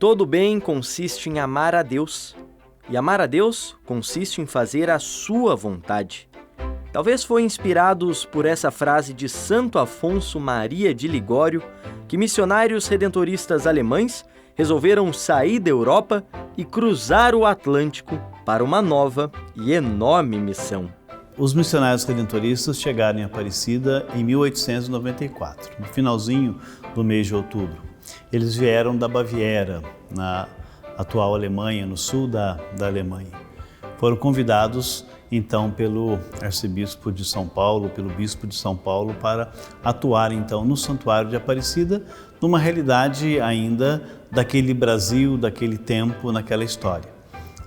Todo bem consiste em amar a Deus, e amar a Deus consiste em fazer a sua vontade. Talvez foi inspirados por essa frase de Santo Afonso Maria de Ligório que missionários redentoristas alemães resolveram sair da Europa e cruzar o Atlântico para uma nova e enorme missão. Os missionários redentoristas chegaram em Aparecida em 1894, no finalzinho do mês de outubro. Eles vieram da Baviera, na atual Alemanha, no sul da Alemanha. Foram convidados então pelo arcebispo de São Paulo, pelo bispo de São Paulo, para atuar então no Santuário de Aparecida, numa realidade ainda daquele Brasil, daquele tempo, naquela história.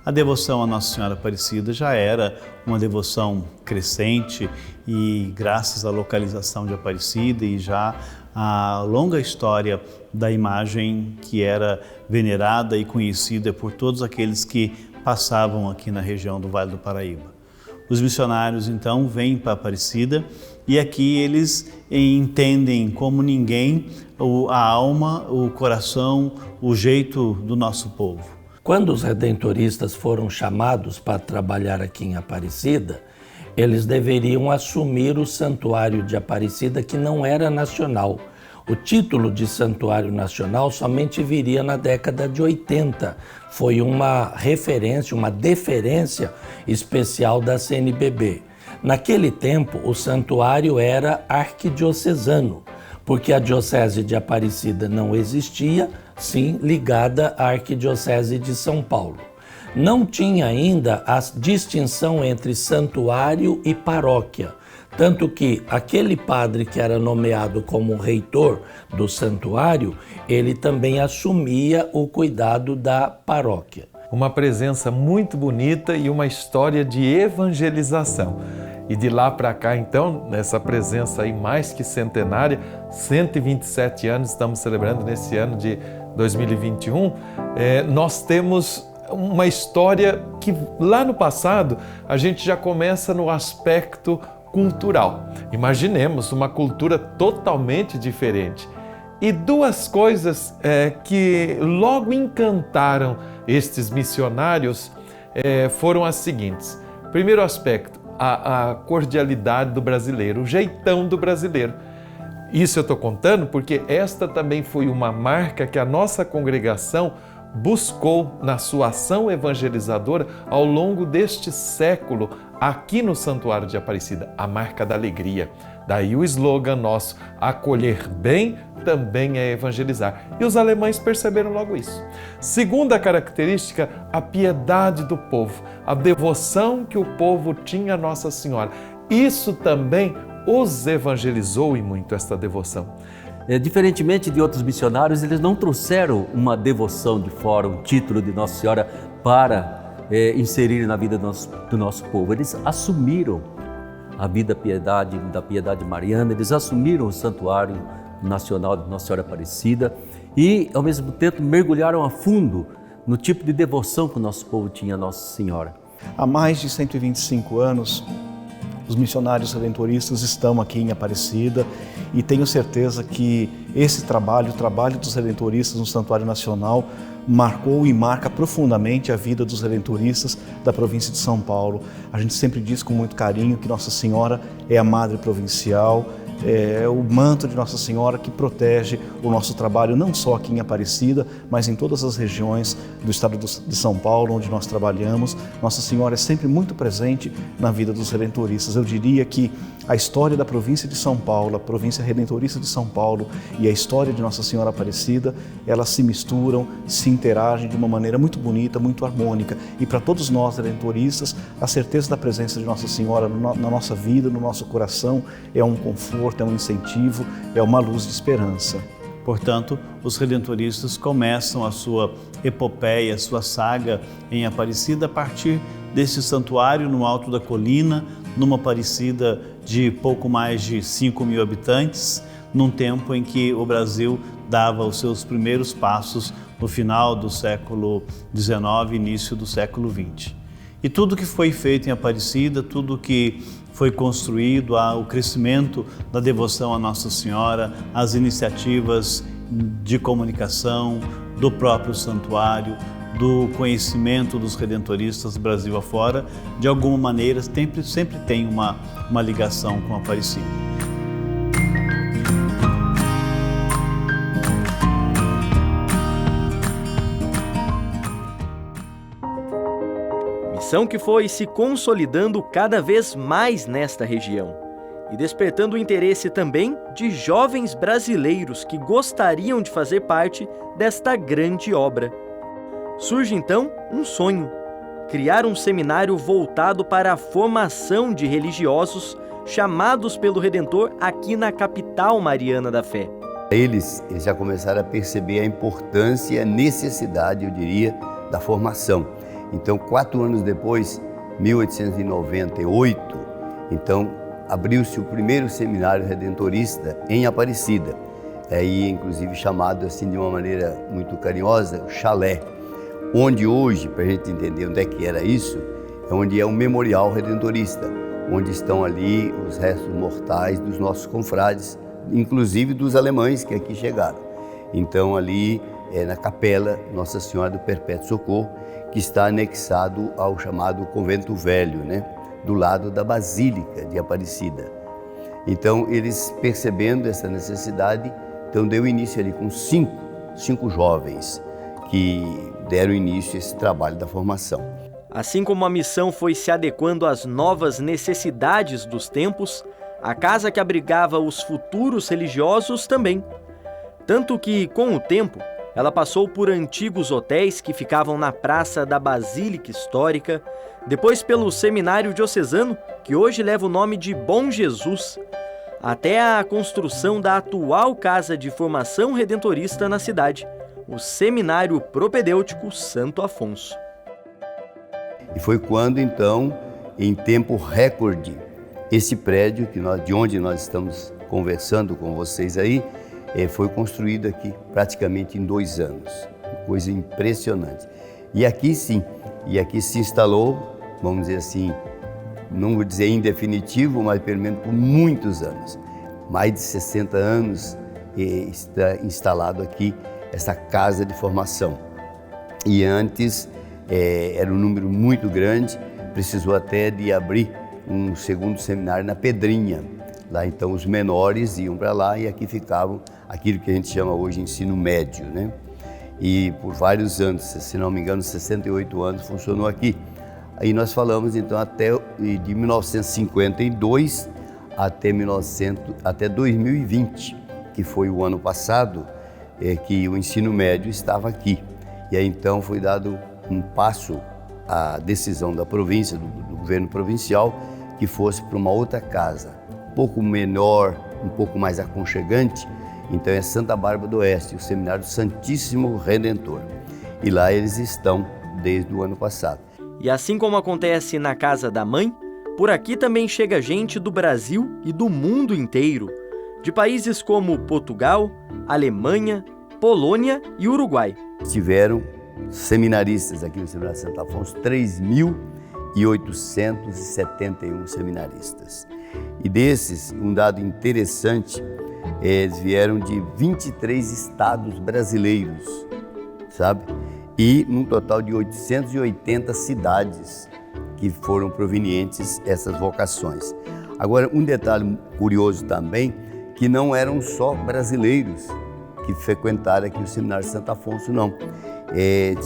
A devoção à Nossa Senhora Aparecida já era uma devoção crescente e graças à localização de Aparecida e já a longa história da imagem que era venerada e conhecida por todos aqueles que passavam aqui na região do Vale do Paraíba. Os missionários então vêm para Aparecida e aqui eles entendem como ninguém a alma, o coração, o jeito do nosso povo. Quando os redentoristas foram chamados para trabalhar aqui em Aparecida, eles deveriam assumir o Santuário de Aparecida, que não era nacional. O título de Santuário Nacional somente viria na década de 80. Foi uma referência, uma deferência especial da CNBB. Naquele tempo, o santuário era arquidiocesano, porque a Diocese de Aparecida não existia, sim ligada à Arquidiocese de São Paulo. Não tinha ainda a distinção entre santuário e paróquia, tanto que aquele padre que era nomeado como reitor do santuário, ele também assumia o cuidado da paróquia. Uma presença muito bonita e uma história de evangelização. E de lá para cá, então, nessa presença aí mais que centenária, 127 anos estamos celebrando nesse ano de 2021, nós temos uma história que lá no passado a gente já começa no aspecto cultural. Imaginemos uma cultura totalmente diferente. E duas coisas que logo encantaram estes missionários foram as seguintes. Primeiro aspecto, a cordialidade do brasileiro, o jeitão do brasileiro. Isso eu estou contando porque esta também foi uma marca que a nossa congregação buscou na sua ação evangelizadora ao longo deste século aqui no Santuário de Aparecida, a marca da alegria. Daí o slogan nosso, acolher bem também é evangelizar. E os alemães perceberam logo isso. Segunda característica, a piedade do povo, a devoção que o povo tinha a Nossa Senhora. Isso também os evangelizou e muito, esta devoção. Diferentemente de outros missionários, eles não trouxeram uma devoção de fora, um título de Nossa Senhora para inserir na vida do nosso povo. Eles assumiram a vida da piedade mariana, eles assumiram o Santuário Nacional de Nossa Senhora Aparecida e, ao mesmo tempo, mergulharam a fundo no tipo de devoção que o nosso povo tinha a Nossa Senhora. Há mais de 125 anos, os missionários redentoristas estão aqui em Aparecida e tenho certeza que esse trabalho, o trabalho dos redentoristas no Santuário Nacional, marcou e marca profundamente a vida dos redentoristas da província de São Paulo. A gente sempre diz com muito carinho que Nossa Senhora é a Madre Provincial, é o manto de Nossa Senhora que protege o nosso trabalho, não só aqui em Aparecida, mas em todas as regiões do estado de São Paulo, onde nós trabalhamos. Nossa Senhora é sempre muito presente na vida dos redentoristas. Eu diria que a história da província de São Paulo, a província redentorista de São Paulo e a história de Nossa Senhora Aparecida, elas se misturam, se interagem de uma maneira muito bonita, muito harmônica. E para todos nós redentoristas, a certeza da presença de Nossa Senhora na nossa vida, no nosso coração, é um conforto, é um incentivo, é uma luz de esperança. Portanto, os redentoristas começam a sua epopeia, a sua saga em Aparecida a partir desse santuário no alto da colina, numa Aparecida de pouco mais de 5.000 habitantes, num tempo em que o Brasil dava os seus primeiros passos no final do século XIX, início do século XX. E tudo que foi feito em Aparecida, tudo que foi construído, o crescimento da devoção à Nossa Senhora, as iniciativas de comunicação, do próprio santuário, do conhecimento dos redentoristas Brasil afora, de alguma maneira sempre tem uma ligação com a Aparecida. Missão que foi se consolidando cada vez mais nesta região e despertando o interesse também de jovens brasileiros que gostariam de fazer parte desta grande obra. Surge então um sonho: criar um seminário voltado para a formação de religiosos chamados pelo Redentor aqui na capital mariana da fé. Eles já começaram a perceber a importância e a necessidade, eu diria, da formação. Então, 4 anos depois, 1898, então abriu-se o primeiro seminário redentorista em Aparecida, aí inclusive chamado assim de uma maneira muito carinhosa, o Chalé, onde hoje, para a gente entender onde é que era isso, é onde é um memorial redentorista, onde estão ali os restos mortais dos nossos confrades, inclusive dos alemães que aqui chegaram. Então ali é na capela Nossa Senhora do Perpétuo Socorro, que está anexado ao chamado Convento Velho, né? Do lado da Basílica de Aparecida. Então, eles percebendo essa necessidade, então deu início ali com cinco jovens que deram início a esse trabalho da formação. Assim como a missão foi se adequando às novas necessidades dos tempos, a casa que abrigava os futuros religiosos também. Tanto que, com o tempo, ela passou por antigos hotéis que ficavam na Praça da Basílica Histórica, depois pelo Seminário Diocesano, que hoje leva o nome de Bom Jesus, até a construção da atual Casa de Formação Redentorista na cidade, o Seminário Propedêutico Santo Afonso. E foi quando, então, em tempo recorde, esse prédio de onde nós estamos conversando com vocês aí, foi construído aqui praticamente em 2 anos, coisa impressionante. E aqui sim, se instalou, vamos dizer assim, não vou dizer em definitivo, mas pelo menos por muitos anos. Mais de 60 anos está instalado aqui essa casa de formação. E antes era um número muito grande, precisou até de abrir um segundo seminário na Pedrinha. Lá então os menores iam para lá e aqui ficavam aquilo que a gente chama hoje de ensino médio, né? E por vários anos, se não me engano, 68 anos funcionou aqui. Aí nós falamos então de 1952 até 2020, que foi o ano passado, que o ensino médio estava aqui. E aí então foi dado um passo à decisão da província, do governo provincial, que fosse para uma outra casa, um pouco menor, um pouco mais aconchegante. Então é Santa Bárbara do Oeste, o Seminário Santíssimo Redentor. E lá eles estão desde o ano passado. E assim como acontece na Casa da Mãe, por aqui também chega gente do Brasil e do mundo inteiro, de países como Portugal, Alemanha, Polônia e Uruguai. Tiveram seminaristas aqui no Seminário Santo Afonso, 3.871 seminaristas. E desses, um dado interessante, eles vieram de 23 estados brasileiros, sabe? E num total de 880 cidades que foram provenientes essas vocações. Agora, um detalhe curioso também, que não eram só brasileiros que frequentaram aqui o Seminário Santo Afonso, não.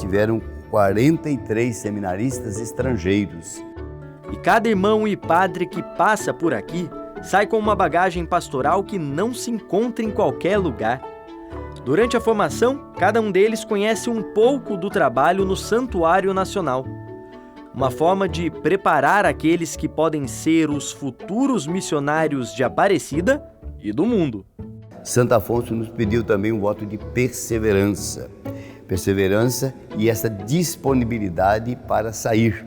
Tiveram 43 seminaristas estrangeiros. E cada irmão e padre que passa por aqui sai com uma bagagem pastoral que não se encontra em qualquer lugar. Durante a formação, cada um deles conhece um pouco do trabalho no Santuário Nacional. Uma forma de preparar aqueles que podem ser os futuros missionários de Aparecida e do mundo. Santo Afonso nos pediu também um voto de perseverança. Perseverança e essa disponibilidade para sair.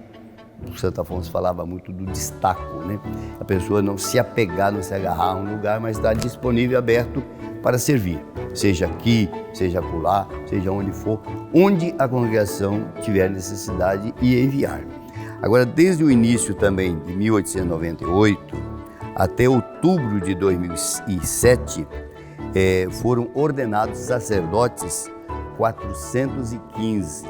O Santo Afonso falava muito do destaco, né? A pessoa não se apegar, não se agarrar a um lugar, mas estar disponível e aberto para servir. Seja aqui, seja acolá, seja onde for, onde a congregação tiver necessidade e enviar. Agora, desde o início também de 1898 até outubro de 2007, foram ordenados sacerdotes 415.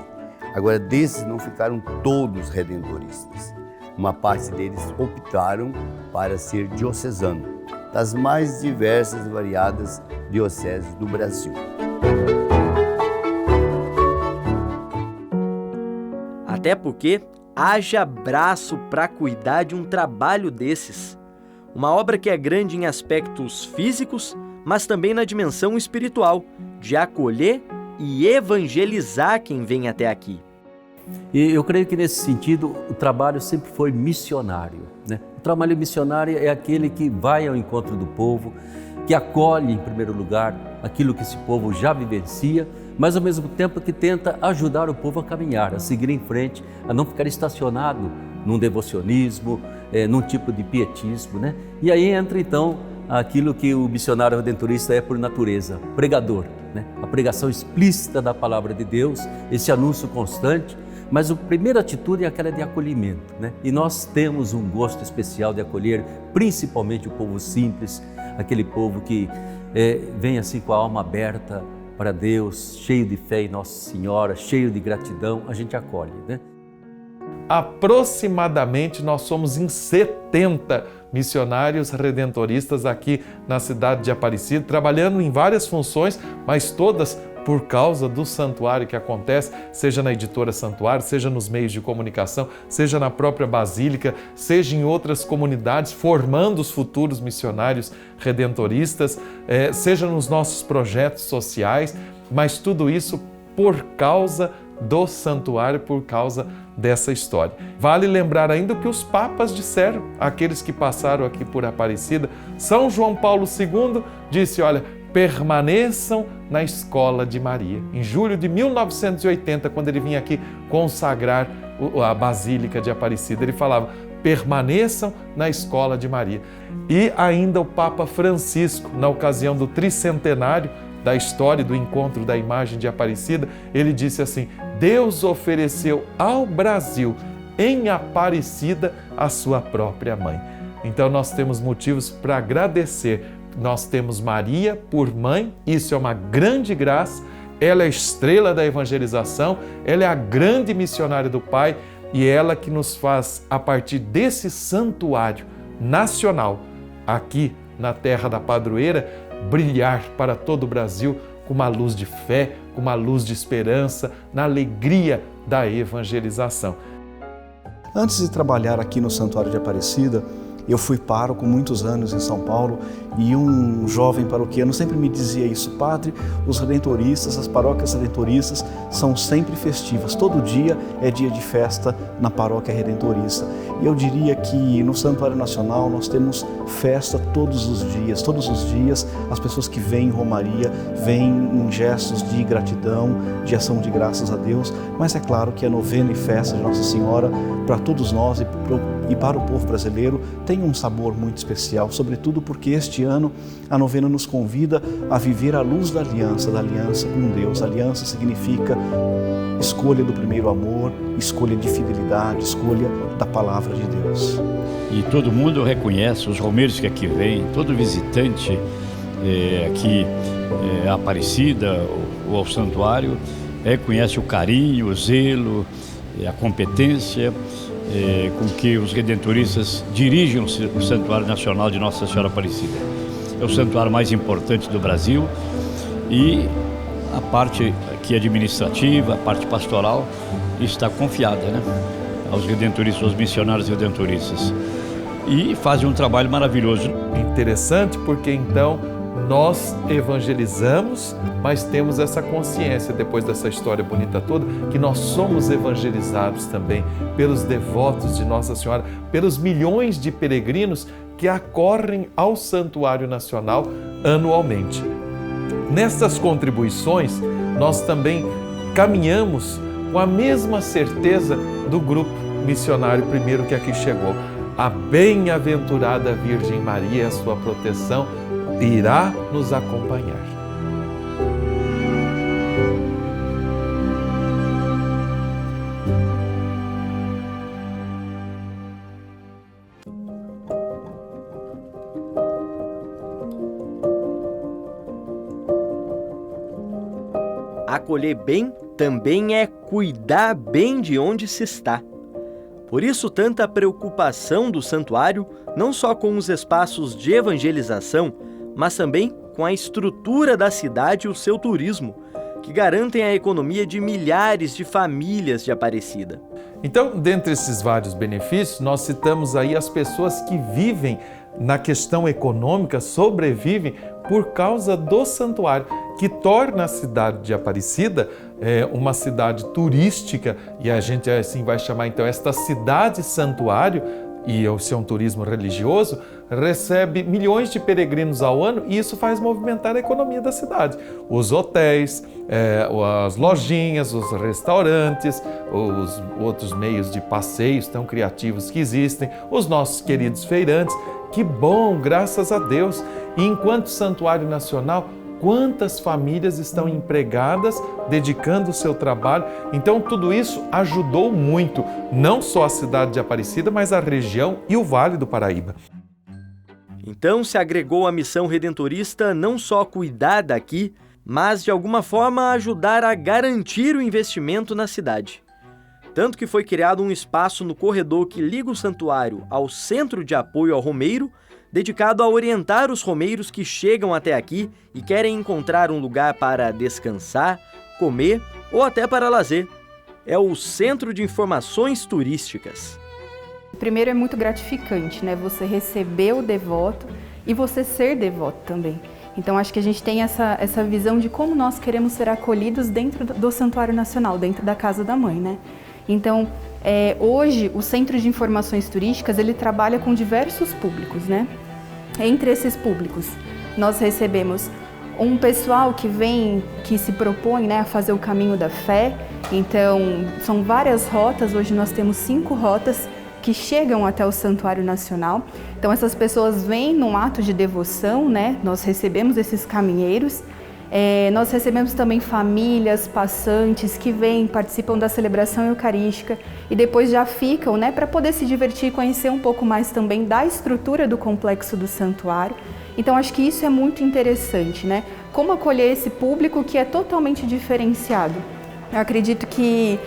Agora, desses não ficaram todos redentoristas. Uma parte deles optaram para ser diocesano, das mais diversas e variadas dioceses do Brasil. Até porque haja braço para cuidar de um trabalho desses. Uma obra que é grande em aspectos físicos, mas também na dimensão espiritual, de acolher e evangelizar quem vem até aqui. E eu creio que nesse sentido o trabalho sempre foi missionário, né? O trabalho missionário é aquele que vai ao encontro do povo, que acolhe em primeiro lugar aquilo que esse povo já vivencia, mas ao mesmo tempo que tenta ajudar o povo a caminhar, a seguir em frente, a não ficar estacionado num devocionismo, num tipo de pietismo, né? E aí entra então aquilo que o missionário redentorista é por natureza, pregador, né? A pregação explícita da palavra de Deus, esse anúncio constante, mas a primeira atitude é aquela de acolhimento, né? E nós temos um gosto especial de acolher principalmente o povo simples, aquele povo que vem assim com a alma aberta para Deus, cheio de fé em Nossa Senhora, cheio de gratidão, a gente acolhe, né? Aproximadamente nós somos em 70 missionários redentoristas aqui na cidade de Aparecida, trabalhando em várias funções, mas todas por causa do santuário que acontece, seja na editora Santuário, seja nos meios de comunicação, seja na própria Basílica, seja em outras comunidades, formando os futuros missionários redentoristas, seja nos nossos projetos sociais, mas tudo isso por causa do santuário, por causa dessa história. Vale lembrar ainda o que os papas disseram, aqueles que passaram aqui por Aparecida. São João Paulo II disse, olha, permaneçam na escola de Maria. Em julho de 1980, quando ele vinha aqui consagrar a Basílica de Aparecida, ele falava, permaneçam na escola de Maria. E ainda o Papa Francisco, na ocasião do tricentenário da história do encontro da imagem de Aparecida, ele disse assim, Deus ofereceu ao Brasil, em Aparecida, a sua própria mãe. Então nós temos motivos para agradecer. Nós temos Maria por mãe, isso é uma grande graça, ela é a estrela da evangelização, ela é a grande missionária do Pai e ela que nos faz, a partir desse santuário nacional, aqui na terra da padroeira, brilhar para todo o Brasil com uma luz de fé, com uma luz de esperança, na alegria da evangelização. Antes de trabalhar aqui no Santuário de Aparecida, eu fui pároco muitos anos em São Paulo e um jovem paroquiano sempre me dizia isso, padre, os redentoristas, as paróquias redentoristas são sempre festivas, todo dia é dia de festa na paróquia redentorista. E eu diria que no Santuário Nacional nós temos festa todos os dias as pessoas que vêm em romaria, vêm em gestos de gratidão, de ação de graças a Deus, mas é claro que a novena e festa de Nossa Senhora, para todos nós e para o povo brasileiro, tem um sabor muito especial, sobretudo porque este ano a novena nos convida a viver à luz da aliança com Deus. Aliança significa escolha do primeiro amor, escolha de fidelidade, escolha da palavra de Deus. E todo mundo reconhece, os romeiros que aqui vêm, todo visitante aqui à Aparecida ou ao santuário, reconhece o carinho, o zelo, a competência com que os redentoristas dirigem o Santuário Nacional de Nossa Senhora Aparecida. É o santuário mais importante do Brasil e a parte aqui administrativa, a parte pastoral está confiada, né, aos redentoristas, aos missionários redentoristas. E fazem um trabalho maravilhoso. Interessante porque então nós evangelizamos, mas temos essa consciência, depois dessa história bonita toda, que nós somos evangelizados também pelos devotos de Nossa Senhora, pelos milhões de peregrinos que acorrem ao Santuário Nacional anualmente. Nessas contribuições, nós também caminhamos com a mesma certeza do grupo missionário primeiro que aqui chegou. A bem-aventurada Virgem Maria, a sua proteção, irá nos acompanhar. Acolher bem também é cuidar bem de onde se está. Por isso, tanta preocupação do santuário, não só com os espaços de evangelização, mas também com a estrutura da cidade e o seu turismo, que garantem a economia de milhares de famílias de Aparecida. Então, dentre esses vários benefícios, nós citamos aí as pessoas que vivem na questão econômica, sobrevivem por causa do santuário, que torna a cidade de Aparecida uma cidade turística, e a gente assim vai chamar então esta cidade santuário, e o seu turismo religioso, recebe milhões de peregrinos ao ano e isso faz movimentar a economia da cidade. Os hotéis, as lojinhas, os restaurantes, os outros meios de passeios tão criativos que existem, os nossos queridos feirantes. Que bom, graças a Deus! E enquanto Santuário Nacional, quantas famílias estão empregadas, dedicando o seu trabalho. Então, tudo isso ajudou muito, não só a cidade de Aparecida, mas a região e o Vale do Paraíba. Então, se agregou à missão redentorista não só cuidar daqui, mas de alguma forma ajudar a garantir o investimento na cidade. Tanto que foi criado um espaço no corredor que liga o santuário ao Centro de Apoio ao Romeiro, dedicado a orientar os romeiros que chegam até aqui e querem encontrar um lugar para descansar, comer ou até para lazer. É o Centro de Informações Turísticas. Primeiro, é muito gratificante, né? Você receber o devoto e você ser devoto também. Então, acho que a gente tem essa visão de como nós queremos ser acolhidos dentro do Santuário Nacional, dentro da Casa da Mãe, né? Então, hoje, o Centro de Informações Turísticas, ele trabalha com diversos públicos, né? Entre esses públicos, nós recebemos um pessoal que se propõe, né, a fazer o caminho da fé. Então, são várias rotas, hoje nós temos 5 rotas que chegam até o Santuário Nacional. Então, essas pessoas vêm num ato de devoção, né? Nós recebemos esses caminheiros. Nós recebemos também famílias, passantes que vêm, participam da celebração eucarística e depois já ficam, né, para poder se divertir e conhecer um pouco mais também da estrutura do complexo do santuário. Então, acho que isso é muito interessante, né? Como acolher esse público que é totalmente diferenciado. Eu acredito que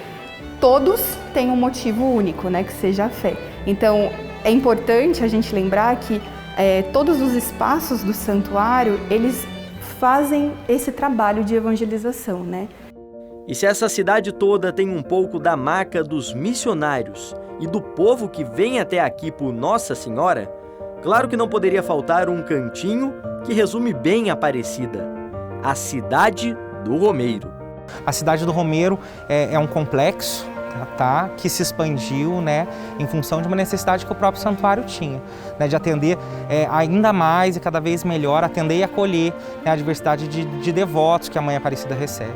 todos têm um motivo único, né, que seja a fé. Então, é importante a gente lembrar que todos os espaços do santuário, eles fazem esse trabalho de evangelização, né? E se essa cidade toda tem um pouco da marca dos missionários e do povo que vem até aqui por Nossa Senhora, claro que não poderia faltar um cantinho que resume bem Aparecida: a Cidade do Romeiro. A Cidade do Romeiro é um complexo, tá, que se expandiu, né, em função de uma necessidade que o próprio santuário tinha, né, de atender ainda mais e cada vez melhor, atender e acolher, né, a diversidade de devotos que a Mãe Aparecida recebe.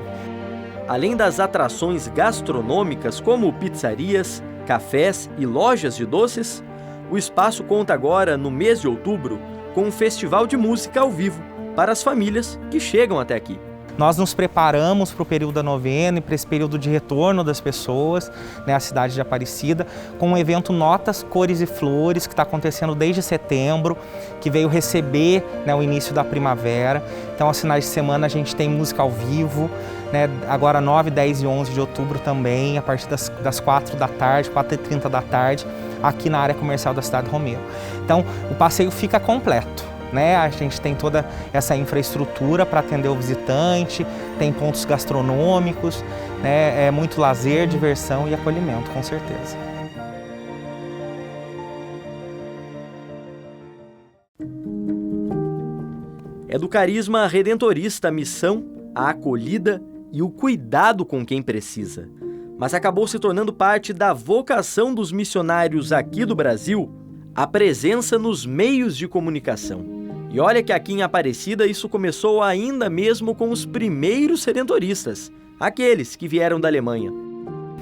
Além das atrações gastronômicas como pizzarias, cafés e lojas de doces, o espaço conta agora, no mês de outubro, com um festival de música ao vivo para as famílias que chegam até aqui. Nós nos preparamos para o período da novena e para esse período de retorno das pessoas, né, à cidade de Aparecida, com o evento Notas, Cores e Flores, que está acontecendo desde setembro, que veio receber, né, o início da primavera. Então, aos finais de semana, a gente tem música ao vivo, né, agora 9, 10 e 11 de outubro também, a partir das 4 da tarde, 4h30 da tarde, aqui na área comercial da cidade do Romeiro. Então, o passeio fica completo. Né? A gente tem toda essa infraestrutura para atender o visitante, tem pontos gastronômicos, né? É muito lazer, diversão e acolhimento, com certeza. É do carisma redentorista a missão, a acolhida e o cuidado com quem precisa. Mas acabou se tornando parte da vocação dos missionários aqui do Brasil, a presença nos meios de comunicação. E olha que aqui em Aparecida isso começou ainda mesmo com os primeiros redentoristas, aqueles que vieram da Alemanha.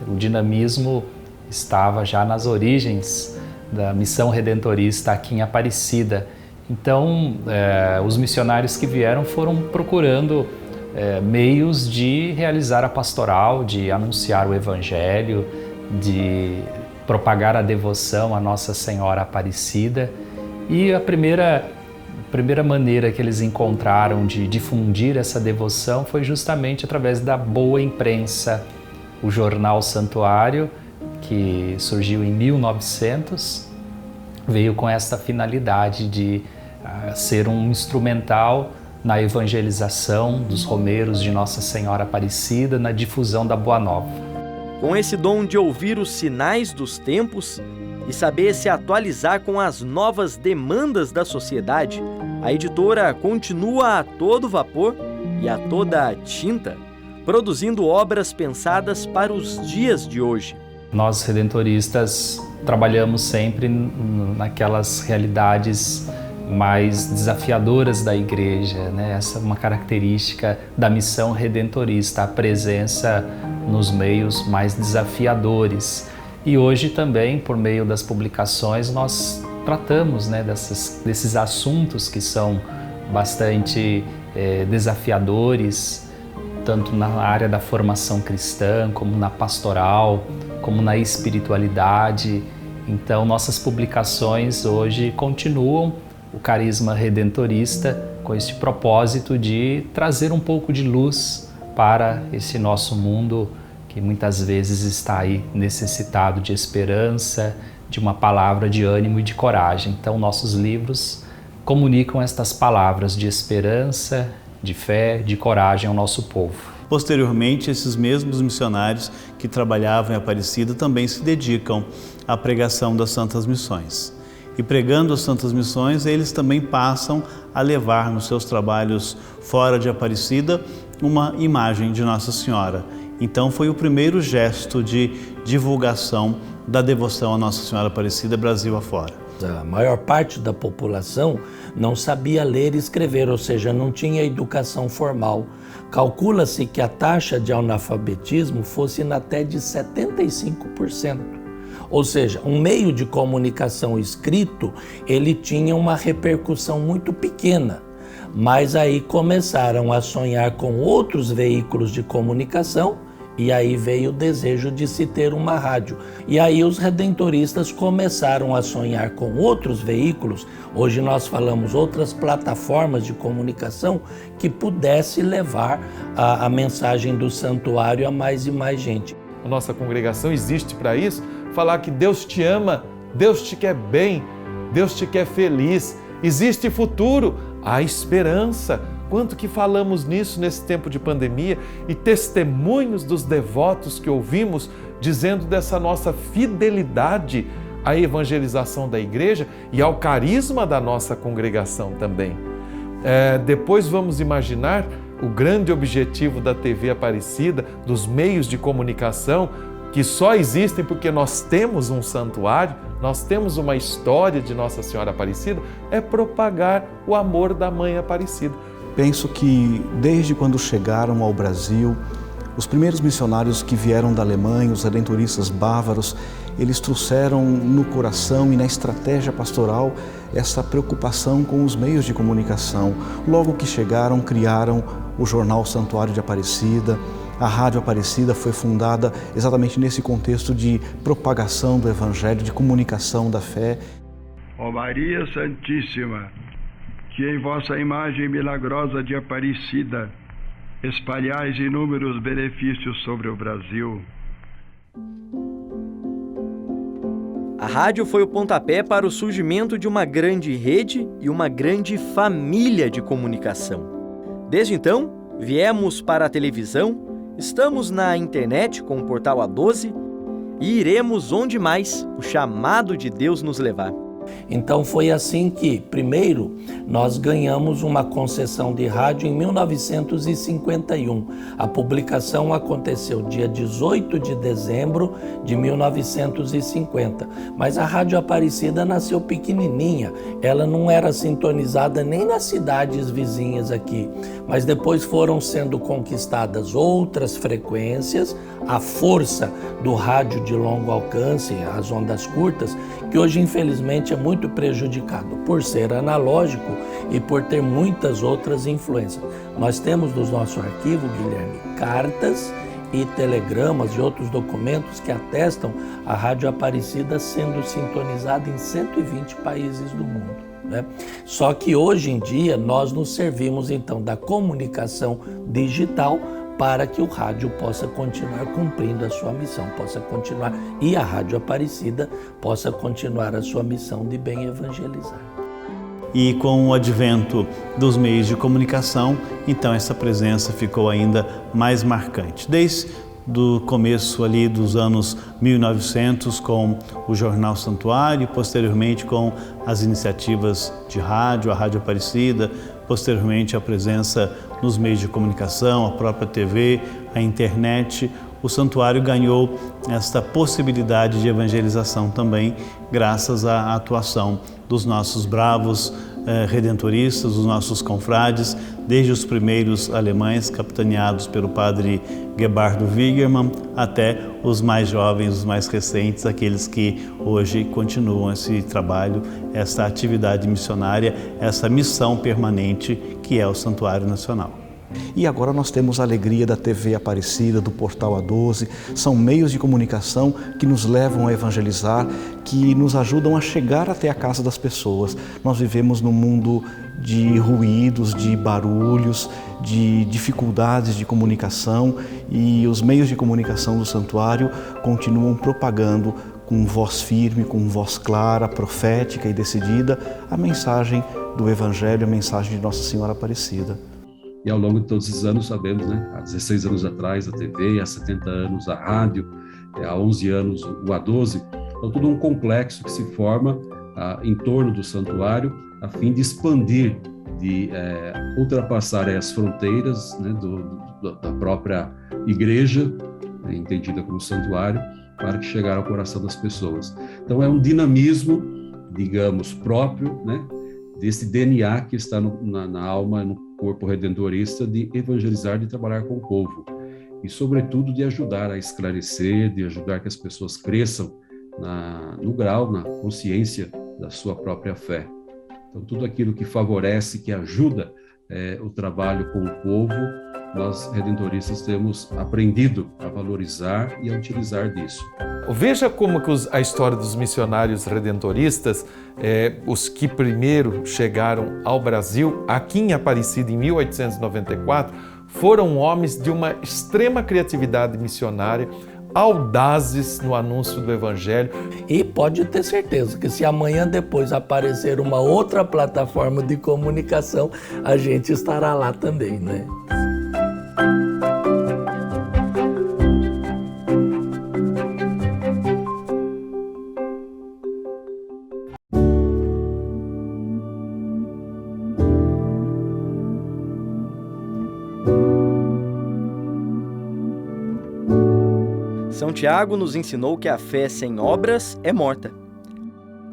O dinamismo estava já nas origens da missão redentorista aqui em Aparecida. Então, os missionários que vieram foram procurando meios de realizar a pastoral, de anunciar o Evangelho, de propagar a devoção à Nossa Senhora Aparecida. E a primeira A primeira maneira que eles encontraram de difundir essa devoção foi justamente através da boa imprensa. O jornal Santuário, que surgiu em 1900, veio com esta finalidade de ser um instrumental na evangelização dos romeiros de Nossa Senhora Aparecida, na difusão da Boa Nova. Com esse dom de ouvir os sinais dos tempos e saber se atualizar com as novas demandas da sociedade, a editora continua a todo vapor e a toda tinta, produzindo obras pensadas para os dias de hoje. Nós, redentoristas, trabalhamos sempre naquelas realidades mais desafiadoras da igreja, né? Essa é uma característica da missão redentorista, a presença nos meios mais desafiadores. E hoje também, por meio das publicações, nós tratamos, né, desses assuntos que são bastante desafiadores, tanto na área da formação cristã, como na pastoral, como na espiritualidade. Então, nossas publicações hoje continuam o carisma redentorista com esse propósito de trazer um pouco de luz para esse nosso mundo que muitas vezes está aí necessitado de esperança, de uma palavra de ânimo e de coragem. Então, nossos livros comunicam estas palavras de esperança, de fé, de coragem ao nosso povo. Posteriormente, esses mesmos missionários que trabalhavam em Aparecida também se dedicam à pregação das Santas Missões. E pregando as Santas Missões, eles também passam a levar nos seus trabalhos fora de Aparecida uma imagem de Nossa Senhora. Então foi o primeiro gesto de divulgação da devoção a Nossa Senhora Aparecida Brasil afora. A maior parte da população não sabia ler e escrever, ou seja, não tinha educação formal. Calcula-se que a taxa de analfabetismo fosse até de 75%. Ou seja, um meio de comunicação escrito, ele tinha uma repercussão muito pequena. Mas aí começaram a sonhar com outros veículos de comunicação e aí veio o desejo de se ter uma rádio. E aí os redentoristas começaram a sonhar com outros veículos, hoje nós falamos outras plataformas de comunicação que pudesse levar a mensagem do santuário a mais e mais gente. A nossa congregação existe para isso, falar que Deus te ama, Deus te quer bem, Deus te quer feliz, existe futuro, há esperança. Quanto que falamos nisso nesse tempo de pandemia e testemunhos dos devotos que ouvimos dizendo dessa nossa fidelidade à evangelização da igreja e ao carisma da nossa congregação também. Depois vamos imaginar o grande objetivo da TV Aparecida, dos meios de comunicação, que só existem porque nós temos um santuário, nós temos uma história de Nossa Senhora Aparecida, é propagar o amor da Mãe Aparecida. Penso que desde quando chegaram ao Brasil, os primeiros missionários que vieram da Alemanha, os redentoristas bávaros, eles trouxeram no coração e na estratégia pastoral essa preocupação com os meios de comunicação. Logo que chegaram, criaram o jornal Santuário de Aparecida. A Rádio Aparecida foi fundada exatamente nesse contexto de propagação do Evangelho, de comunicação da fé. Ó Maria Santíssima, que em vossa imagem milagrosa de Aparecida espalhais inúmeros benefícios sobre o Brasil. A rádio foi o pontapé para o surgimento de uma grande rede e uma grande família de comunicação. Desde então, viemos para a televisão, estamos na internet com o portal A12 e iremos onde mais o chamado de Deus nos levar. Então foi assim que, primeiro, nós ganhamos uma concessão de rádio em 1951. A publicação aconteceu dia 18 de dezembro de 1950. Mas a Rádio Aparecida nasceu pequenininha, ela não era sintonizada nem nas cidades vizinhas aqui. Mas depois foram sendo conquistadas outras frequências, a força do rádio de longo alcance, as ondas curtas, que hoje infelizmente é muito prejudicado por ser analógico e por ter muitas outras influências. Nós temos no nosso arquivo, Guilherme, cartas e telegramas e outros documentos que atestam a Rádio Aparecida sendo sintonizada em 120 países do mundo. né? Só que hoje em dia nós nos servimos então da comunicação digital para que o rádio possa continuar cumprindo a sua missão, possa continuar, e a Rádio Aparecida possa continuar a sua missão de bem evangelizar. E com o advento dos meios de comunicação, então essa presença ficou ainda mais marcante. Desde do começo ali dos anos 1900 com o Jornal Santuário e posteriormente com as iniciativas de rádio, a Rádio Aparecida, posteriormente a presença nos meios de comunicação, a própria TV, a internet, o Santuário ganhou esta possibilidade de evangelização também, graças à atuação dos nossos bravos redentoristas, dos nossos confrades, desde os primeiros alemães capitaneados pelo padre Gebardo Wigermann, até os mais jovens, os mais recentes, aqueles que hoje continuam esse trabalho, essa atividade missionária, essa missão permanente que é o Santuário Nacional. E agora nós temos a alegria da TV Aparecida, do Portal A12, são meios de comunicação que nos levam a evangelizar, que nos ajudam a chegar até a casa das pessoas. Nós vivemos num mundo de ruídos, de barulhos, de dificuldades de comunicação e os meios de comunicação do Santuário continuam propagando com voz firme, com voz clara, profética e decidida a mensagem do Evangelho, a mensagem de Nossa Senhora Aparecida. E ao longo de todos esses anos, sabemos, né, há 16 anos atrás a TV, há 70 anos a rádio, há 11 anos o A12, então todo um complexo que se forma em torno do santuário a fim de expandir, de ultrapassar as fronteiras, né, da própria igreja, né, entendida como santuário, para que chegar ao coração das pessoas. Então é um dinamismo, digamos, próprio, né, desse DNA que está na alma, no corpo redentorista, de evangelizar, de trabalhar com o povo e, sobretudo, de ajudar a esclarecer, de ajudar que as pessoas cresçam no grau, na consciência da sua própria fé. Então, tudo aquilo que favorece, que ajuda o trabalho com o povo, nós, redentoristas, temos aprendido a valorizar e a utilizar disso. Veja como que a história dos missionários redentoristas, os que primeiro chegaram ao Brasil, aqui em Aparecida em 1894, foram homens de uma extrema criatividade missionária, audazes no anúncio do Evangelho. E pode ter certeza que se amanhã depois aparecer uma outra plataforma de comunicação, a gente estará lá também, né? São Tiago nos ensinou que a fé sem obras é morta.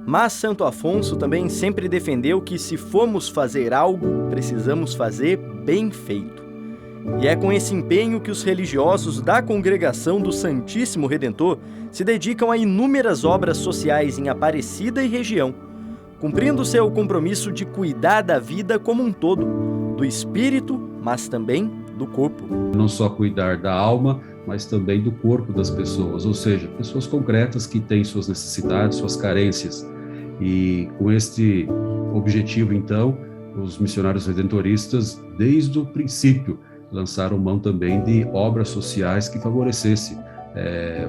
Mas Santo Afonso também sempre defendeu que se formos fazer algo, precisamos fazer bem feito. E é com esse empenho que os religiosos da Congregação do Santíssimo Redentor se dedicam a inúmeras obras sociais em Aparecida e região, cumprindo seu compromisso de cuidar da vida como um todo, do espírito, mas também do corpo. Não só cuidar da alma, mas também do corpo das pessoas, ou seja, pessoas concretas que têm suas necessidades, suas carências. E com este objetivo, então, os missionários redentoristas, desde o princípio, lançaram mão também de obras sociais que favorecessem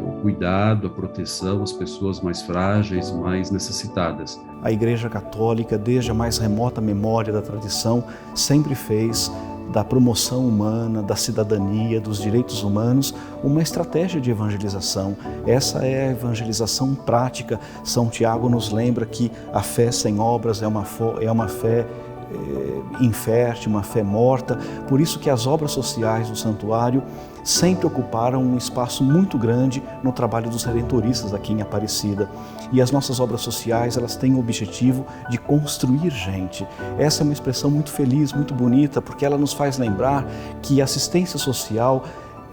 o cuidado, a proteção às pessoas mais frágeis, mais necessitadas. A Igreja Católica, desde a mais remota memória da tradição, sempre fez da promoção humana, da cidadania, dos direitos humanos, uma estratégia de evangelização. Essa é a evangelização prática. São Tiago nos lembra que a fé sem obras é uma fé infértil, uma fé morta. Por isso que as obras sociais do santuário sempre ocuparam um espaço muito grande no trabalho dos redentoristas aqui em Aparecida. E as nossas obras sociais, elas têm o objetivo de construir gente. Essa é uma expressão muito feliz, muito bonita, porque ela nos faz lembrar que assistência social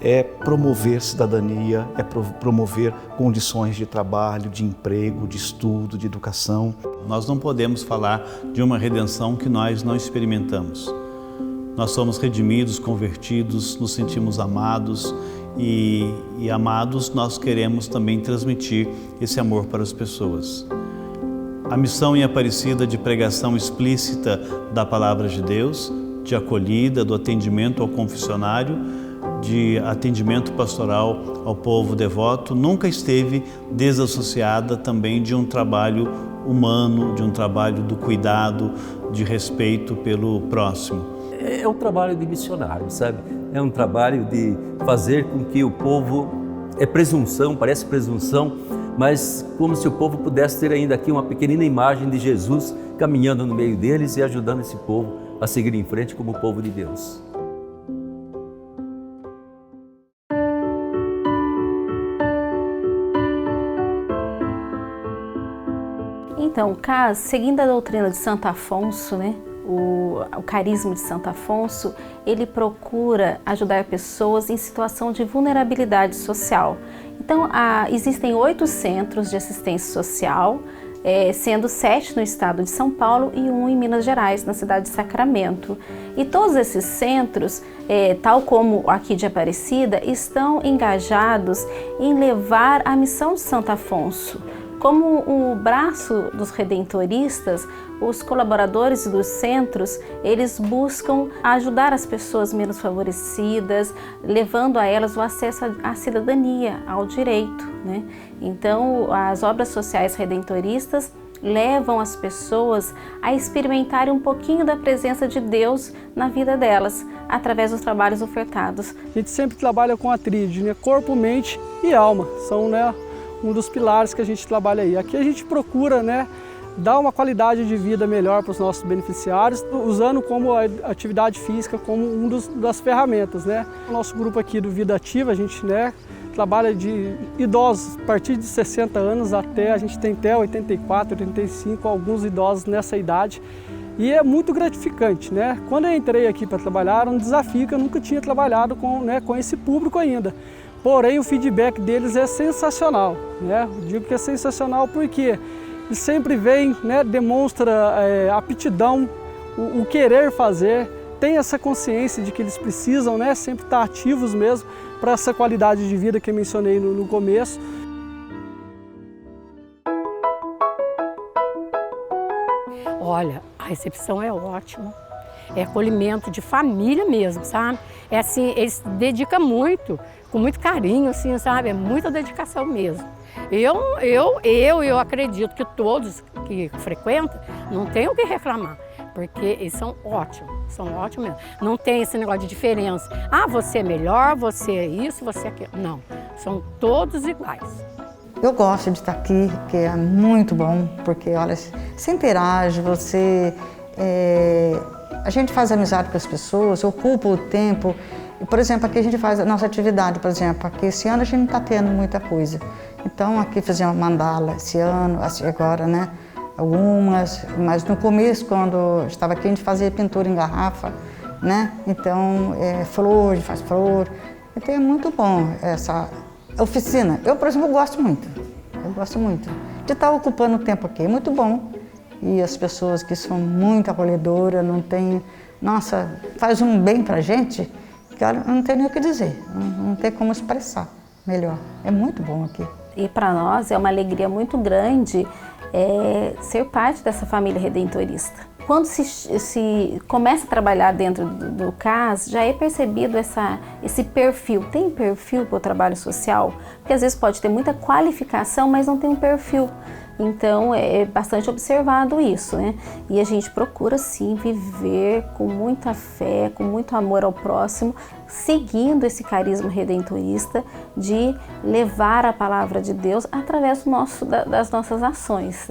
é promover cidadania, é promover condições de trabalho, de emprego, de estudo, de educação. Nós não podemos falar de uma redenção que nós não experimentamos. Nós somos redimidos, convertidos, nos sentimos amados e amados nós queremos também transmitir esse amor para as pessoas. A missão em Aparecida de pregação explícita da Palavra de Deus, de acolhida, do atendimento ao confessionário, de atendimento pastoral ao povo devoto, nunca esteve desassociada também de um trabalho humano, de um trabalho do cuidado, de respeito pelo próximo. É um trabalho de missionário, sabe? É um trabalho de fazer com que o povo, é presunção, parece presunção, mas como se o povo pudesse ter ainda aqui uma pequenina imagem de Jesus caminhando no meio deles e ajudando esse povo a seguir em frente como povo de Deus. Então, seguindo a doutrina de Santo Afonso, né, o carisma de Santo Afonso, ele procura ajudar pessoas em situação de vulnerabilidade social. Então, existem 8 centros de assistência social, sendo 7 no estado de São Paulo e 1 em Minas Gerais, na cidade de Sacramento. E todos esses centros, tal como aqui de Aparecida, estão engajados em levar a missão de Santo Afonso. Como o braço dos redentoristas, os colaboradores dos centros, eles buscam ajudar as pessoas menos favorecidas, levando a elas o acesso à cidadania, ao direito, né? Então, as obras sociais redentoristas levam as pessoas a experimentarem um pouquinho da presença de Deus na vida delas, através dos trabalhos ofertados. A gente sempre trabalha com a tríade, né? Corpo, mente e alma, são, né, um dos pilares que a gente trabalha aí. Aqui a gente procura, né, dar uma qualidade de vida melhor para os nossos beneficiários, usando como a atividade física como uma das ferramentas, né. O nosso grupo aqui do Vida Ativa, a gente, né, trabalha de idosos a partir de 60 anos a gente tem até 84, 85, alguns idosos nessa idade. E é muito gratificante, né? Quando eu entrei aqui para trabalhar, era um desafio que eu nunca tinha trabalhado com esse público ainda. Porém, o feedback deles é sensacional, né? Eu digo que é sensacional porque eles sempre vêm, né, demonstra aptidão, o querer fazer, tem essa consciência de que eles precisam, né, sempre estar ativos mesmo para essa qualidade de vida que eu mencionei no começo. Olha, a recepção é ótima, é acolhimento de família mesmo, sabe? É assim, eles se dedicam muito, com muito carinho, assim, sabe? É muita dedicação mesmo. Eu acredito que todos que frequentam não têm o que reclamar, porque eles são ótimos mesmo. Não tem esse negócio de diferença. Ah, você é melhor, você é isso, você é aquilo. Não, são todos iguais. Eu gosto de estar aqui, que é muito bom, porque, olha, você interage, a gente faz amizade com as pessoas, ocupa o tempo. Por exemplo, aqui a gente faz a nossa atividade, por exemplo, aqui esse ano a gente não está tendo muita coisa. Então, aqui fizemos mandala esse ano, assim, agora, né? Algumas, mas no começo, quando estava aqui, a gente fazia pintura em garrafa, né? Então, flor, a gente faz flor. Então, é muito bom essa oficina. Eu, por exemplo, gosto muito de estar ocupando o tempo aqui, é muito bom. E as pessoas que são muito acolhedoras, não tem, nossa, faz um bem pra gente, que eu não tenho nem o que dizer, não tem como expressar melhor. É muito bom aqui. E para nós é uma alegria muito grande ser parte dessa família redentorista. Quando se começa a trabalhar dentro do CAS, já é percebido esse perfil. Tem perfil para o trabalho social? Porque às vezes pode ter muita qualificação, mas não tem um perfil. Então é bastante observado isso, né? E a gente procura sim viver com muita fé, com muito amor ao próximo, seguindo esse carisma redentorista de levar a palavra de Deus através das nossas ações.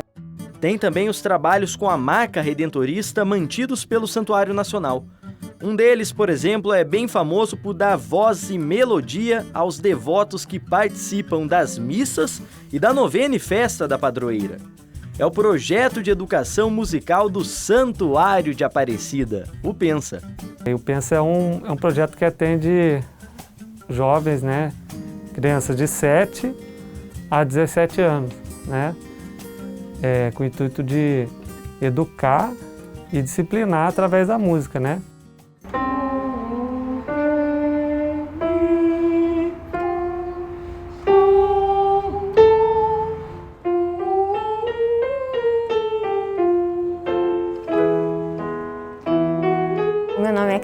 Tem também os trabalhos com a marca redentorista mantidos pelo Santuário Nacional. Um deles, por exemplo, é bem famoso por dar voz e melodia aos devotos que participam das missas e da novena e festa da padroeira. É o projeto de educação musical do Santuário de Aparecida, o Pensa. O Pensa é um projeto que atende jovens, né? Crianças de 7 a 17 anos, né? Com o intuito de educar e disciplinar através da música, né?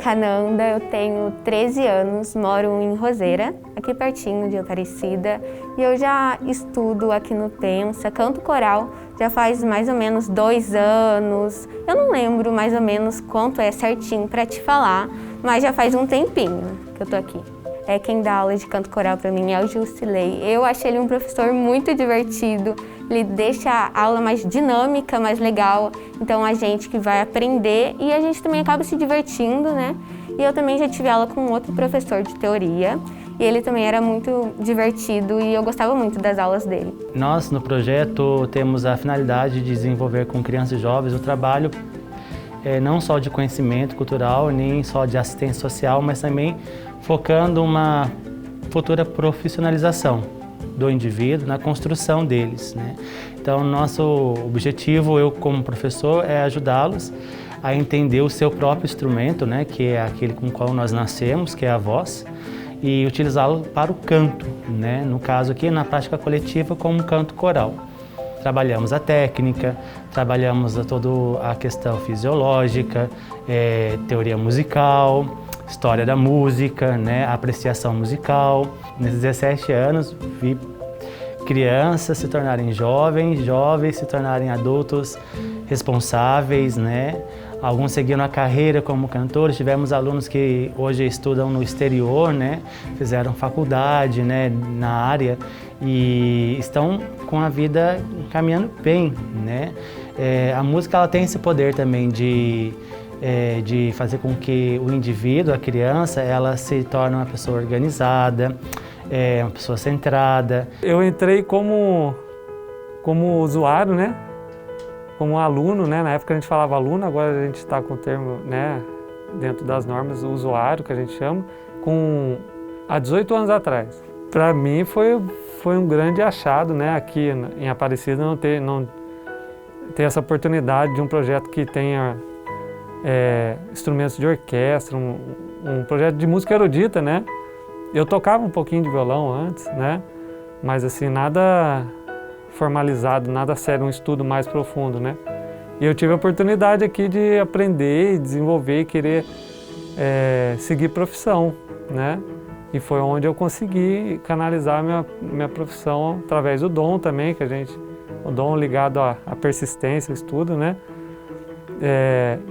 Cananda, eu tenho 13 anos, moro em Roseira, aqui pertinho de Aparecida, e eu já estudo aqui no Pensa, canto coral, já faz mais ou menos 2 anos. Eu não lembro mais ou menos quanto é certinho para te falar, mas já faz um tempinho que eu tô aqui. Quem dá aula de canto coral para mim é o Jusilei. Eu achei ele um professor muito divertido, ele deixa a aula mais dinâmica, mais legal, então a gente que vai aprender e a gente também acaba se divertindo, né? E eu também já tive aula com outro professor de teoria, e ele também era muito divertido e eu gostava muito das aulas dele. Nós, no projeto, temos a finalidade de desenvolver com crianças e jovens o trabalho não só de conhecimento cultural, nem só de assistência social, mas também focando uma futura profissionalização do indivíduo na construção deles, né? Então, nosso objetivo, eu como professor, é ajudá-los a entender o seu próprio instrumento, né, que é aquele com o qual nós nascemos, que é a voz, e utilizá-lo para o canto, né? No caso aqui, na prática coletiva, como um canto coral. Trabalhamos a técnica, trabalhamos toda a questão fisiológica, teoria musical, história da música, né, apreciação musical. Nesses 17 anos, vi crianças se tornarem jovens, jovens se tornarem adultos responsáveis, né? Alguns seguiram a carreira como cantores. Tivemos alunos que hoje estudam no exterior, né? Fizeram faculdade, né, na área e estão com a vida caminhando bem, né? A música ela tem esse poder também de fazer com que o indivíduo, a criança, ela se torne uma pessoa organizada, uma pessoa centrada. Eu entrei como usuário, né? Como aluno, né? Na época a gente falava aluno, agora a gente está com o termo, né, dentro das normas, o usuário, que a gente chama, há 18 anos atrás. Para mim foi um grande achado, né? Aqui em Aparecida não ter essa oportunidade de um projeto que tenha instrumentos de orquestra, um projeto de música erudita, né? Eu tocava um pouquinho de violão antes, né? Mas assim, nada formalizado, nada sério, um estudo mais profundo, né? E eu tive a oportunidade aqui de aprender e desenvolver e querer seguir profissão, né? E foi onde eu consegui canalizar minha profissão através do dom também, o dom ligado à persistência, ao estudo, né?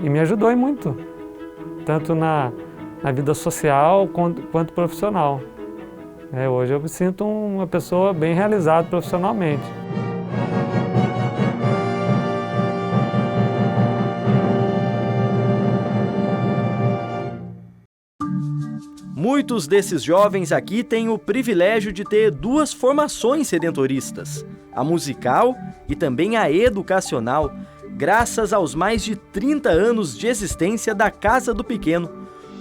E me ajudou em muito, tanto na vida social quanto profissional. Hoje eu me sinto uma pessoa bem realizada profissionalmente. Muitos desses jovens aqui têm o privilégio de ter 2 formações redentoristas, a musical e também a educacional, graças aos mais de 30 anos de existência da Casa do Pequeno,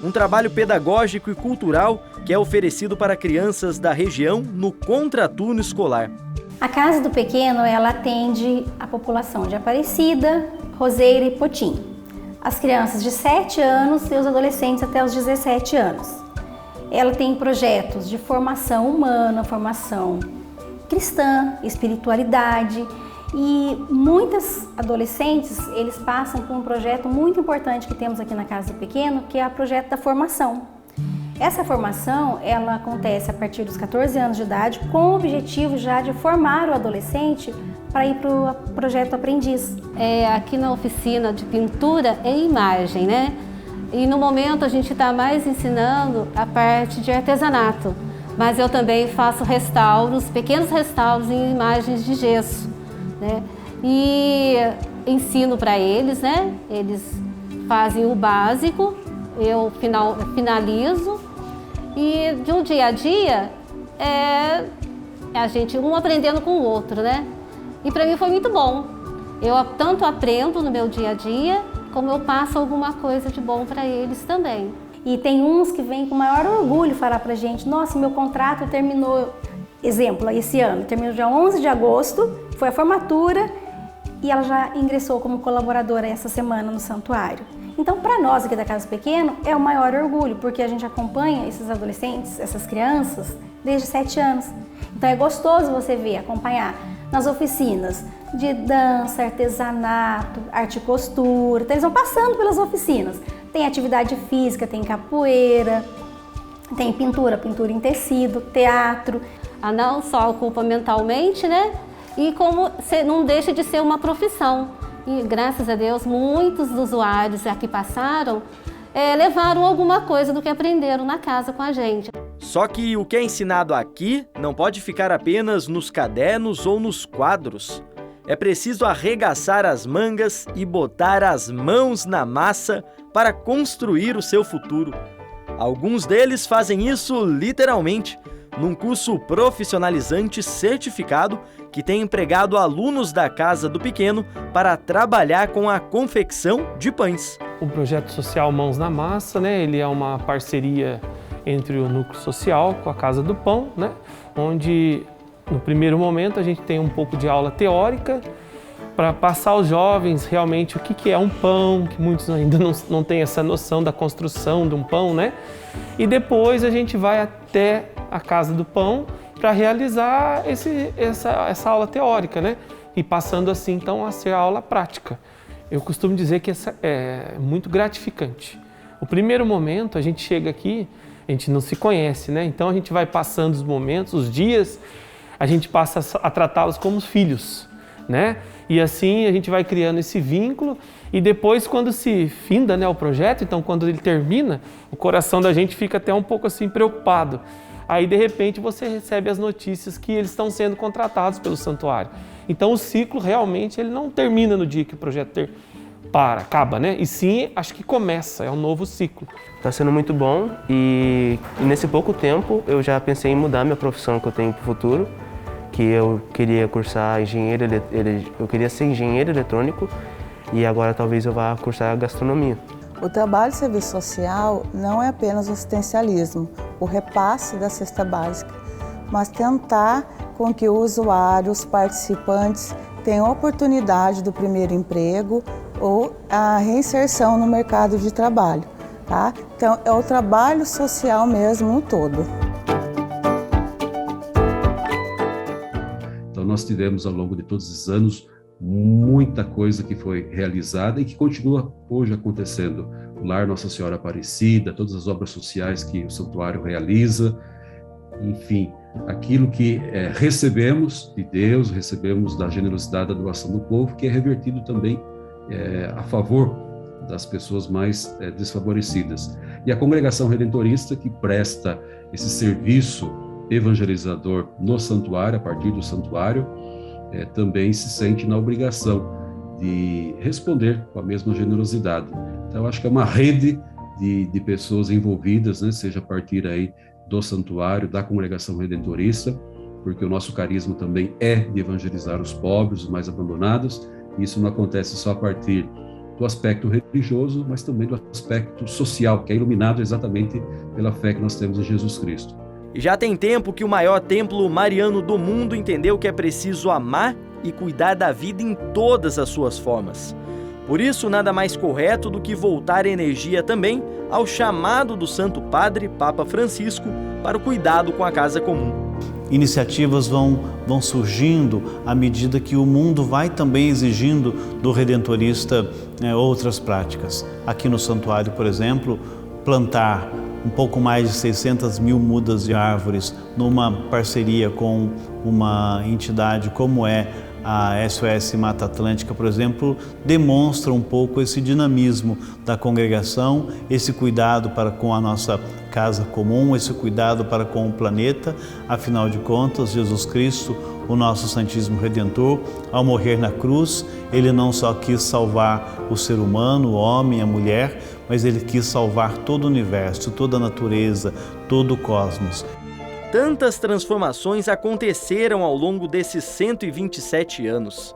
um trabalho pedagógico e cultural que é oferecido para crianças da região no contraturno escolar. A Casa do Pequeno, ela atende a população de Aparecida, Roseira e Potim, as crianças de 7 anos e os adolescentes até os 17 anos. Ela tem projetos de formação humana, formação cristã, espiritualidade, e muitas adolescentes, eles passam por um projeto muito importante que temos aqui na Casa do Pequeno, que é o projeto da formação. Essa formação, ela acontece a partir dos 14 anos de idade, com o objetivo já de formar o adolescente para ir para o projeto aprendiz. Aqui na oficina de pintura e imagem, né? E no momento a gente está mais ensinando a parte de artesanato, mas eu também faço restauros, pequenos restauros em imagens de gesso, né? E ensino para eles, né? Eles fazem o básico, eu finalizo, e de um dia a dia a gente um aprendendo com o outro, né? E para mim foi muito bom. Eu tanto aprendo no meu dia a dia, como eu passo alguma coisa de bom para eles também. E tem uns que vêm com maior orgulho falar pra gente: nossa, meu contrato terminou, exemplo, esse ano, terminou dia 11 de agosto, foi a formatura e ela já ingressou como colaboradora essa semana no santuário. Então, para nós aqui da Casa do Pequeno, é o maior orgulho, porque a gente acompanha esses adolescentes, essas crianças, desde 7 anos. Então é gostoso você ver, acompanhar. nas oficinas de dança, artesanato, arte e costura. Então, eles vão passando pelas oficinas. Tem atividade física, tem capoeira, tem pintura em tecido, teatro. Não só ocupa mentalmente, né? E como não deixa de ser uma profissão. E graças a Deus, muitos usuários aqui passaram, levaram alguma coisa do que aprenderam na casa com a gente. Só que o que é ensinado aqui não pode ficar apenas nos cadernos ou nos quadros. É preciso arregaçar as mangas e botar as mãos na massa para construir o seu futuro. Alguns deles fazem isso literalmente, num curso profissionalizante certificado que tem empregado alunos da Casa do Pequeno para trabalhar com a confecção de pães. O projeto social Mãos na Massa, né, ele é uma parceria entre o Núcleo Social com a Casa do Pão, né, onde no primeiro momento a gente tem um pouco de aula teórica para passar aos jovens realmente o que é um pão, que muitos ainda não têm essa noção da construção de um pão, né? E depois a gente vai até a Casa do Pão para realizar essa aula teórica, né? E passando assim então a ser a aula prática. Eu costumo dizer que essa é muito gratificante. O primeiro momento a gente chega aqui, a gente não se conhece, né? Então a gente vai passando os momentos, os dias, a gente passa a tratá-los como filhos, né? E assim a gente vai criando esse vínculo e depois quando se finda, né, o projeto, então quando ele termina, o coração da gente fica até um pouco assim preocupado. Aí de repente você recebe as notícias que eles estão sendo contratados pelo santuário. Então o ciclo realmente ele não termina no dia que o projeto acaba, né? E sim, acho que começa, é um novo ciclo. Está sendo muito bom e nesse pouco tempo eu já pensei em mudar minha profissão que eu tenho para o futuro, que eu queria cursar eu queria ser engenheiro eletrônico e agora talvez eu vá cursar gastronomia. O trabalho de serviço social não é apenas o assistencialismo, o repasse da cesta básica, mas tentar com que o usuário, os participantes, tenham a oportunidade do primeiro emprego ou a reinserção no mercado de trabalho, tá? Então, é o trabalho social mesmo no todo. Então, nós tivemos ao longo de todos esses anos muita coisa que foi realizada e que continua hoje acontecendo. O Lar Nossa Senhora Aparecida, todas as obras sociais que o santuário realiza, enfim, aquilo que recebemos de Deus, recebemos da generosidade da doação do povo, que é revertido também a favor das pessoas mais desfavorecidas. E a Congregação Redentorista, que presta esse serviço evangelizador no santuário, a partir do santuário, também se sente na obrigação de responder com a mesma generosidade. Então, acho que é uma rede de pessoas envolvidas, né, seja a partir aí do santuário, da Congregação Redentorista, porque o nosso carisma também é de evangelizar os pobres, os mais abandonados. Isso não acontece só a partir do aspecto religioso, mas também do aspecto social, que é iluminado exatamente pela fé que nós temos em Jesus Cristo. E já tem tempo que o maior templo mariano do mundo entendeu que é preciso amar e cuidar da vida em todas as suas formas. Por isso, nada mais correto do que voltar energia também ao chamado do Santo Padre, Papa Francisco, para o cuidado com a casa comum. Iniciativas vão surgindo à medida que o mundo vai também exigindo do redentorista outras práticas. Aqui no santuário, por exemplo, plantar um pouco mais de 600 mil mudas de árvores numa parceria com uma entidade como é a SOS Mata Atlântica, por exemplo, demonstra um pouco esse dinamismo da congregação, esse cuidado para com a nossa casa comum, esse cuidado para com o planeta. Afinal de contas, Jesus Cristo, o nosso Santíssimo Redentor, ao morrer na cruz, ele não só quis salvar o ser humano, o homem, a mulher, mas ele quis salvar todo o universo, toda a natureza, todo o cosmos. Tantas transformações aconteceram ao longo desses 127 anos.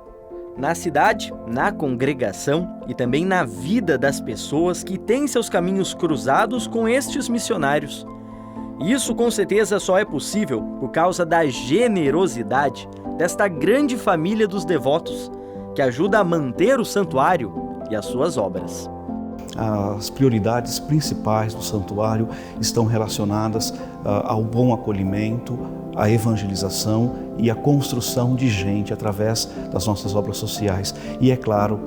Na cidade, na congregação e também na vida das pessoas que têm seus caminhos cruzados com estes missionários. Isso com certeza só é possível por causa da generosidade desta grande família dos devotos, que ajuda a manter o santuário e as suas obras. As prioridades principais do santuário estão relacionadas ao bom acolhimento, a evangelização e a construção de gente através das nossas obras sociais. E é claro,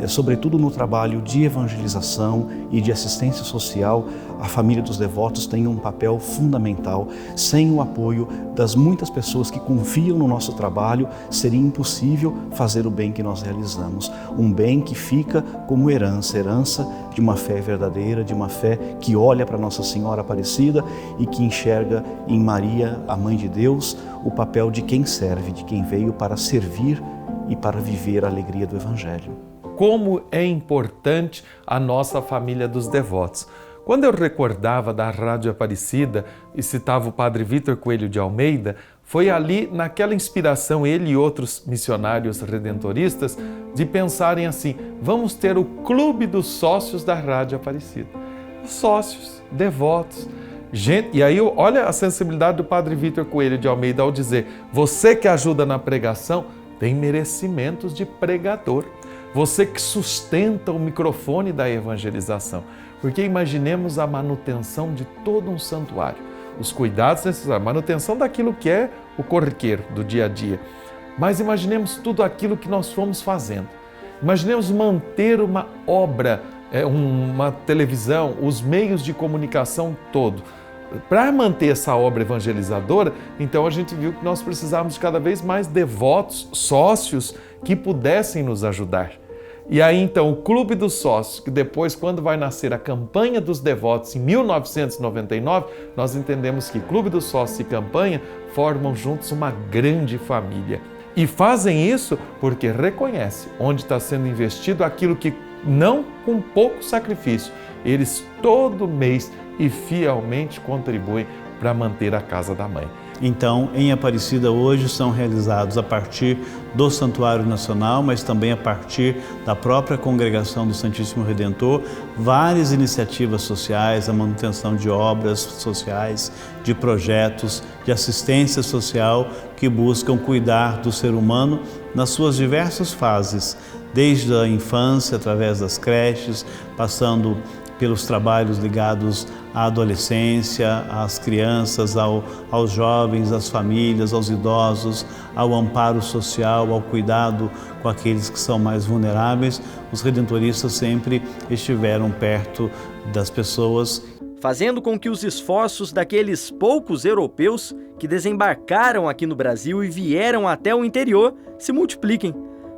sobretudo no trabalho de evangelização e de assistência social, a família dos devotos tem um papel fundamental. Sem o apoio das muitas pessoas que confiam no nosso trabalho, seria impossível fazer o bem que nós realizamos. Um bem que fica como herança de uma fé verdadeira, de uma fé que olha para Nossa Senhora Aparecida e que enxerga em Maria, a Mãe de Deus, o papel de quem serve, de quem veio para servir e para viver a alegria do Evangelho. Como é importante a nossa família dos devotos. Quando eu recordava da Rádio Aparecida e citava o Padre Vítor Coelho de Almeida, foi ali, naquela inspiração, ele e outros missionários redentoristas, de pensarem assim: vamos ter o clube dos sócios da Rádio Aparecida. Sócios, devotos, gente. E aí, olha a sensibilidade do Padre Vítor Coelho de Almeida ao dizer: você que ajuda na pregação tem merecimentos de pregador. Você que sustenta o microfone da evangelização. Porque imaginemos a manutenção de todo um santuário, os cuidados necessários, a manutenção daquilo que é o corriqueiro do dia a dia. Mas imaginemos tudo aquilo que nós fomos fazendo. Imaginemos manter uma obra, uma televisão, os meios de comunicação todo. Para manter essa obra evangelizadora, então a gente viu que nós precisávamos de cada vez mais devotos, sócios, que pudessem nos ajudar. E aí então o Clube dos Sócios, que depois, quando vai nascer a Campanha dos Devotos em 1999, nós entendemos que Clube dos Sócios e Campanha formam juntos uma grande família. E fazem isso porque reconhecem onde está sendo investido aquilo que, não com pouco sacrifício, eles todo mês e fielmente contribuem para manter a casa da mãe. Então, em Aparecida hoje são realizados a partir do Santuário Nacional, mas também a partir da própria Congregação do Santíssimo Redentor, várias iniciativas sociais, a manutenção de obras sociais, de projetos, de assistência social que buscam cuidar do ser humano nas suas diversas fases, desde a infância, através das creches, passando pelos trabalhos ligados à adolescência, às crianças, aos jovens, às famílias, aos idosos, ao amparo social, ao cuidado com aqueles que são mais vulneráveis. Os redentoristas sempre estiveram perto das pessoas, fazendo com que os esforços daqueles poucos europeus que desembarcaram aqui no Brasil e vieram até o interior se multipliquem,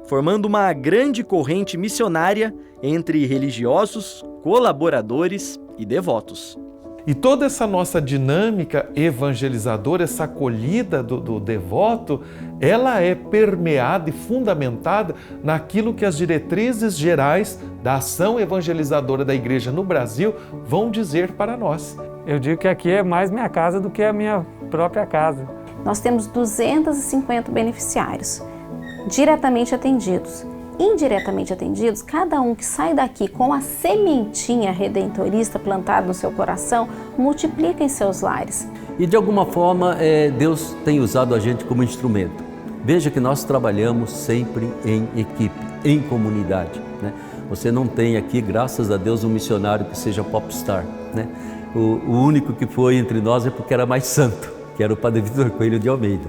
formando uma grande corrente missionária entre religiosos, colaboradores e devotos. E toda essa nossa dinâmica evangelizadora, essa acolhida do devoto, ela é permeada e fundamentada naquilo que as diretrizes gerais da ação evangelizadora da Igreja no Brasil vão dizer para nós. Eu digo que aqui é mais minha casa do que a minha própria casa. Nós temos 250 beneficiários diretamente atendidos. Indiretamente atendidos, cada um que sai daqui com a sementinha redentorista plantada no seu coração, multiplica em seus lares. E de alguma forma, Deus tem usado a gente como instrumento. Veja que nós trabalhamos sempre em equipe, em comunidade, né? Você não tem aqui, graças a Deus, um missionário que seja popstar, né? O único que foi entre nós é porque era mais santo, que era o Padre Vítor Coelho de Almeida.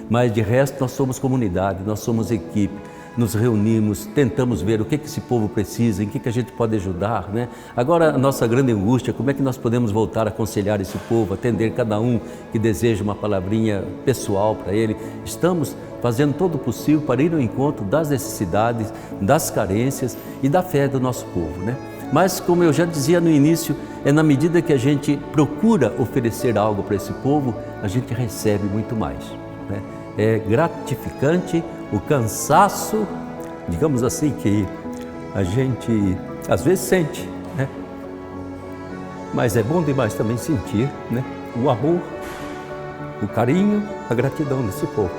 Mas de resto, nós somos comunidade, nós somos equipe. Nos reunimos, tentamos ver o que esse povo precisa, em que a gente pode ajudar, né? Agora, a nossa grande angústia, como é que nós podemos voltar a aconselhar esse povo, atender cada um que deseja uma palavrinha pessoal para ele. Estamos fazendo todo o possível para ir ao encontro das necessidades, das carências e da fé do nosso povo, né? Mas, como eu já dizia no início, é na medida que a gente procura oferecer algo para esse povo, a gente recebe muito mais, né? É gratificante o cansaço, digamos assim, que a gente às vezes sente, né? Mas é bom demais também sentir, né? O amor, o carinho, a gratidão desse povo.